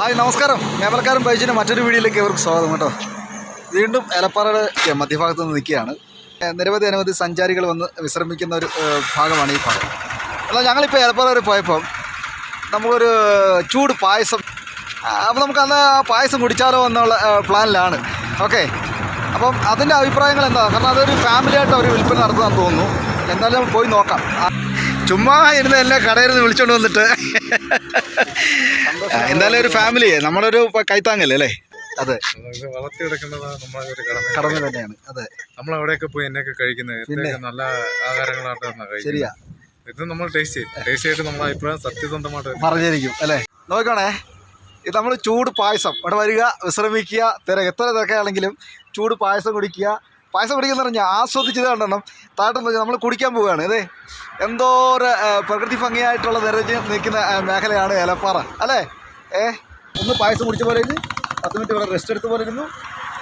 Hi നമസ്കാരം. മേമലക്കാരൻ ബൈജിൻ്റെ മറ്റൊരു വീഡിയോയിലേക്ക് ഇവർക്ക് സ്വാഗതം കേട്ടോ. വീണ്ടും ഏലപ്പാറയുടെ മധ്യഭാഗത്ത് നിന്ന് നിൽക്കുകയാണ്. നിരവധി സഞ്ചാരികൾ വന്ന് വിശ്രമിക്കുന്ന ഒരു ഭാഗമാണ് ഈ ഭാഗം. എന്നാൽ ഞങ്ങളിപ്പോൾ ഏലപ്പാറ വരെ പോയപ്പം നമ്മളൊരു ചൂട് പായസം, അപ്പോൾ നമുക്കന്ന് ആ പായസം കുടിച്ചാലോ എന്നുള്ള പ്ലാനിലാണ്. ഓക്കെ, അപ്പം അതിൻ്റെ അഭിപ്രായങ്ങൾ എന്താ? കാരണം അതൊരു ഫാമിലിയായിട്ട് അവർ വിൽപ്പന നടത്തുന്നതെന്ന് തോന്നുന്നു. എന്തായാലും നമ്മൾ പോയി നോക്കാം. ചുമ്മാ ഇരുന്ന് എന്നെ കടയിൽ നിന്ന് വിളിച്ചോണ്ട് വന്നിട്ട് എന്തായാലും ഒരു ഫാമിലിയെ നമ്മളൊരു കൈത്താങ്ങല്ലേ അല്ലേ? അതെ, വളർത്തിയെടുക്കേണ്ടതാണ് നമ്മളൊരു കടമ തന്നെയാണ്. അതെ, നമ്മൾ അവിടെയൊക്കെ പോയി എന്നൊക്കെ കഴിക്കുന്നത് നല്ല ആഹാരങ്ങളായിട്ട്. ശരിയാ. ഇത് നമ്മൾ ടേസ്റ്റ് ആയിട്ട് നമ്മളെ അഭിപ്രായം സത്യസന്ധമായിട്ട് പറഞ്ഞിരിക്കും അല്ലേ? നോക്കണേ, ഇത് നമ്മൾ ചൂട് പായസം ഇവിടെ വരിക, വിശ്രമിക്കുക, എത്ര തിരക്കാണെങ്കിലും ചൂട് പായസം കുടിക്കുക. പായസം കുടിക്കുന്ന പറഞ്ഞാൽ ആസ്വദിച്ചത് കണ്ടെണ്ണം താട്ടെന്ന് വെച്ചാൽ നമ്മൾ കുടിക്കാൻ പോവുകയാണ്. അതെ, എന്തോ ഒരു പ്രകൃതി ഭംഗിയായിട്ടുള്ള നിറഞ്ഞ് നിൽക്കുന്ന മേഖലയാണ് ഏലപ്പാറ അല്ലേ? ഒന്ന് പായസം കുടിച്ച പോലെ ഇരുന്ന് 10 മിനിറ്റ് ഇവിടെ റെസ്റ്റ് എടുത്ത പോലെ ഇരുന്നു.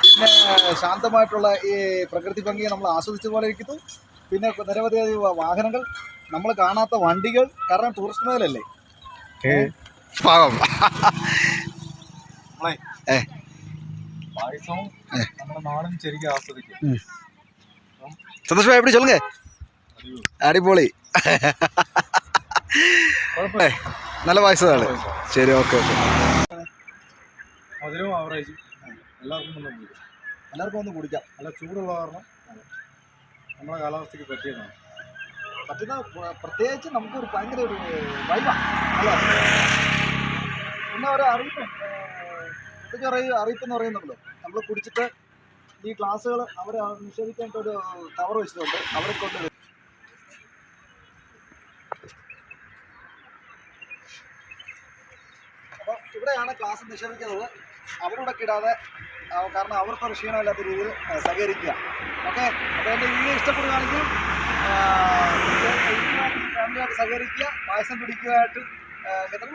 പിന്നെ ശാന്തമായിട്ടുള്ള ഈ പ്രകൃതി ഭംഗിയെ നമ്മൾ ആസ്വദിച്ച പോലെ ഇരിക്കുന്നു. പിന്നെ നിരവധി വാഹനങ്ങൾ, നമ്മൾ കാണാത്ത വണ്ടികൾ, കാരണം ടൂറിസ്റ്റ് മേഖലയല്ലേ ഭാഗം. പായസവും നമ്മുടെ നാടും ശരിക്കും ആസ്വദിക്കും. സന്തോഷം എപ്പടി ചൊല്ലുങ്ക? അടിപൊളി, കുഴപ്പമില്ലേ? നല്ല പായസമാണ്. ശരി, ഓക്കെ ഓക്കെ. മധുരവും ആവറേജ് എല്ലാവർക്കും ഒന്ന് കുടിക്കാം. നല്ല ചൂടുള്ള കാരണം നമ്മളെ കാലാവസ്ഥയ്ക്ക് പറ്റിയതാണ്. പ്രത്യേകിച്ച് നമുക്കൊരു ഭയങ്കര ഒരു വൈബാണ് അല്ലേ? പിന്നെ ഒരു അറിയിപ്പ് അറിയിപ്പെന്ന് പറയുന്നുണ്ടല്ലോ, നമ്മൾ കുടിച്ചിട്ട് ഈ ഗ്ലാസ്സുകൾ അവർ നിഷേധിക്കേണ്ട ഒരു കവർ വെച്ചിട്ടുണ്ട്. അവരെ കൊണ്ട് അപ്പോൾ ഇവിടെയാണ് ഗ്ലാസ് നിഷേധിക്കുന്നത്. അവരോടെ ഇടാതെ, കാരണം അവർക്കൊരു ക്ഷീണമില്ലാത്ത രീതിയിൽ സഹകരിക്കുക. ഓക്കെ, അപ്പോൾ എൻ്റെ വീഡിയോ ഇഷ്ടപ്പെടുകയാണെങ്കിൽ ഫാമിലിയായിട്ട് സഹകരിക്കുക, പായസം കുടിക്കുകയായിട്ട്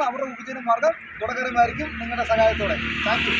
അവരുടെ ഉപജീവന മാർഗം ഗുണകരമായിരിക്കും നിങ്ങളുടെ സഹായത്തോടെ. Thank you.